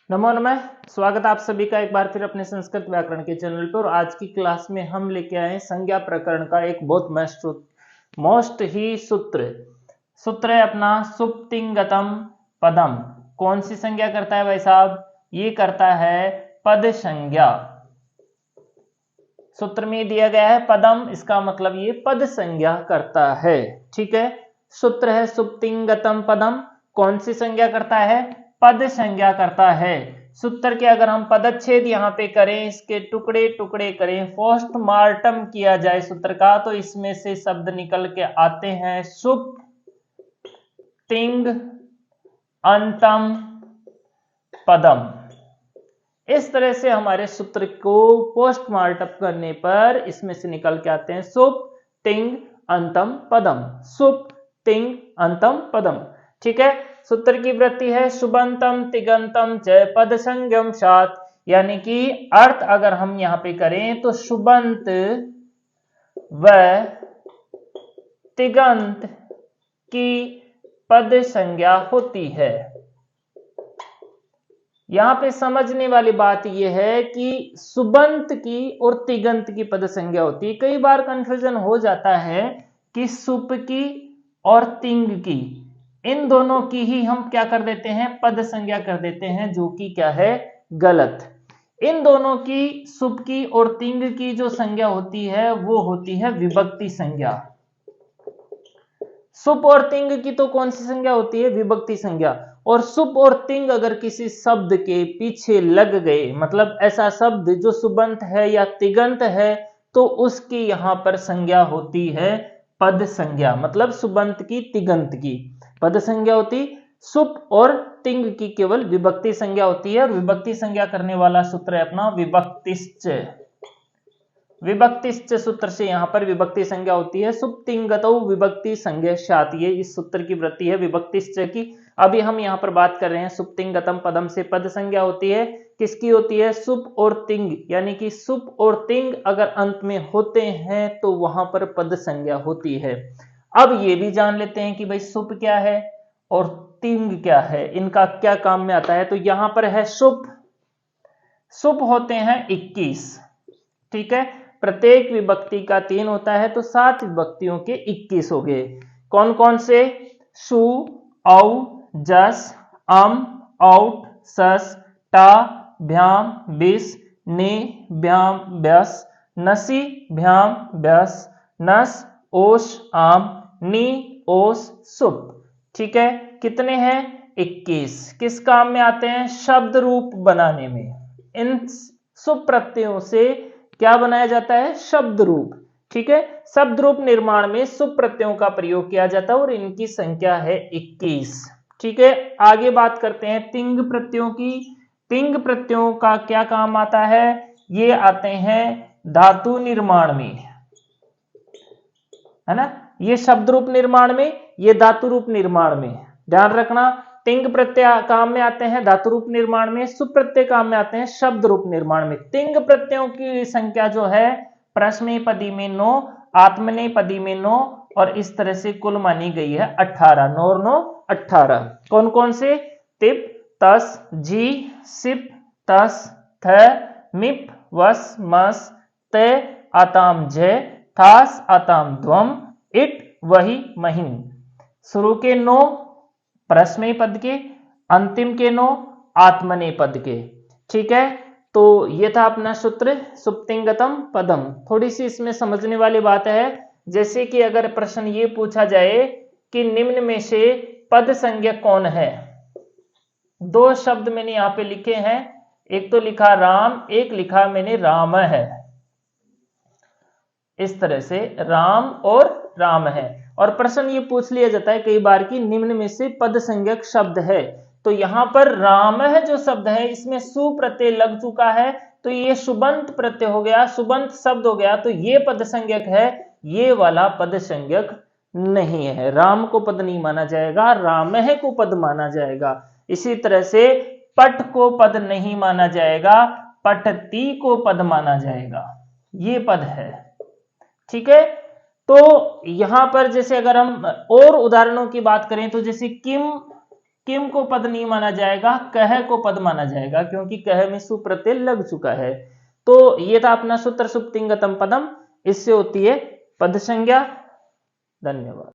नमो नमः। स्वागत आप सभी का एक बार फिर अपने संस्कृत व्याकरण के चैनल पर। और आज की क्लास में हम लेके आए संज्ञा प्रकरण का एक बहुत मोस्ट ही सूत्र है अपना सुप्तिंगतम पदम। कौन सी संज्ञा करता है भाई साहब? ये करता है पद संज्ञा। सूत्र में दिया गया है पदम, इसका मतलब ये पद संज्ञा करता है। ठीक है, सूत्र है सुप्तिंगतम पदम। कौन सी संज्ञा करता है? पद संज्ञा करता है। सूत्र के अगर हम पदच्छेद यहाँ पे करें, इसके टुकड़े टुकड़े करें, पोस्टमार्टम किया जाए सूत्र का, तो इसमें से शब्द निकल के आते हैं सुप तिंग अंतम पदम। इस तरह से हमारे सूत्र को पोस्टमार्टम करने पर इसमें से निकल के आते हैं सुप तिंग अंतम पदम, सुप तिंग अंतम पदम। ठीक है, सूत्र की वृत्ति है शुभंतम तिगंतम च पद संज्ञम सात। यानी कि अर्थ अगर हम यहां पे करें तो शुभंत व तिगंत की पद संज्ञा होती है। यहां पे समझने वाली बात यह है कि सुबंत की और तिगंत की पद संज्ञा होती है। कई बार कंफ्यूजन हो जाता है कि सुप की और तिंग की, इन दोनों की ही हम क्या कर देते हैं? पद संज्ञा कर देते हैं, जो कि क्या है? गलत। इन दोनों की, सुप की और तिंग की जो संज्ञा होती है वो होती है विभक्ति संज्ञा। सुप और तिंग की तो कौन सी संज्ञा होती है? विभक्ति संज्ञा। और सुप और तिंग अगर किसी शब्द के पीछे लग गए, मतलब ऐसा शब्द जो सुबंत है या तिगंत है, तो उसकी यहां पर संज्ञा होती है पद संज्ञा। मतलब सुबंत की तिगंत की पद संज्ञा होती, सुप और तिंग की केवल विभक्ति संज्ञा होती है। और विभक्ति संज्ञा करने वाला सूत्र है अपना विभक्तिश्च। विभक्तिश्च सूत्र से यहां पर विभक्ति संज्ञा होती है। सुप्तिंगतौ विभक्ति संज्ञा स्यात्, ये इस सूत्र की वृत्ति है विभक्तिश्च की। अभी हम यहां पर बात कर रहे हैं सुप्तिंगतम पदम से पद संज्ञा होती है। किसकी होती है? सुप और तिंग। यानी कि सुप और तिंग अगर अंत में होते हैं तो वहां पर पद संज्ञा होती है। अब ये भी जान लेते हैं कि भाई सुप क्या है और तिंग क्या है, इनका क्या काम में आता है। तो यहां पर है सुप। सुप होते हैं 21। ठीक है, प्रत्येक विभक्ति का 3 होता है, तो 7 विभक्तियों के 21 हो गए। कौन कौन से? सु, औ, जस, अम, औट, सस, टा, भ्याम, बिस, ने, भ्याम, व्यस, नसी, भ्याम, व्यस, नस, ओस, आम, नी, ओस, सुप। ठीक है, कितने हैं? 21। किस काम में आते हैं? शब्द रूप बनाने में। इन सुप प्रत्ययों से क्या बनाया जाता है? शब्द रूप। ठीक है, शब्द रूप निर्माण में सुप प्रत्ययों का प्रयोग किया जाता है और इनकी संख्या है 21। ठीक है, आगे बात करते हैं तिंग प्रत्ययों की। तिंग प्रत्ययों का क्या काम आता है? ये आते हैं धातु निर्माण में, है ना। ये शब्द रूप निर्माण में, ये धातु रूप निर्माण में। ध्यान रखना, तिंग प्रत्यय काम में आते हैं धातु रूप निर्माण में, सुप प्रत्यय काम में आते हैं शब्द रूप निर्माण में। तिंग प्रत्ययों की संख्या जो है प्रश्नेपदी में 9, आत्मनेपदी में 9, और इस तरह से कुल मानी गई है 18। 9 और 9 18। कौन कौन से? तिप, तस, जी, सिप, तस, थ, मिप, वस, मस, ते, आताम, जय, थास, आताम, ध्वम, इट, वही, महिन। शुरू के 9 प्रश्न पद के, अंतिम के 9 आत्मने पद के। ठीक है, तो ये था अपना सूत्र सुप्तिंगतम पदम। थोड़ी सी इसमें समझने वाली बात है, जैसे कि अगर प्रश्न ये पूछा जाए कि निम्न में से पद संज्ञा कौन है। 2 शब्द मैंने यहां पे लिखे हैं, एक तो लिखा राम, एक लिखा मैंने राम है। इस तरह से राम और राम है। और प्रश्न ये पूछ लिया जाता है कई बार कि निम्न में से पद संज्ञक शब्द है, तो यहां पर राम है जो शब्द है इसमें सु प्रत्यय लग चुका है, तो ये सुबंत प्रत्यय हो गया, सुबंत शब्द हो गया, तो ये पद संज्ञक है। ये वाला पद संज्ञक नहीं है, राम को पद नहीं माना जाएगा, राम है को पद माना जाएगा। इसी तरह से पट को पद नहीं माना जाएगा, पटती को पद माना जाएगा। ये पद है। ठीक है, तो यहां पर जैसे अगर हम और उदाहरणों की बात करें, तो जैसे किम किम को पद नहीं माना जाएगा, कह को पद माना जाएगा, क्योंकि कह में सु प्रत्यय लग चुका है। तो ये था अपना सूत्र सुप्तिंगतम पदम, इससे होती है पद संज्ञा। धन्यवाद।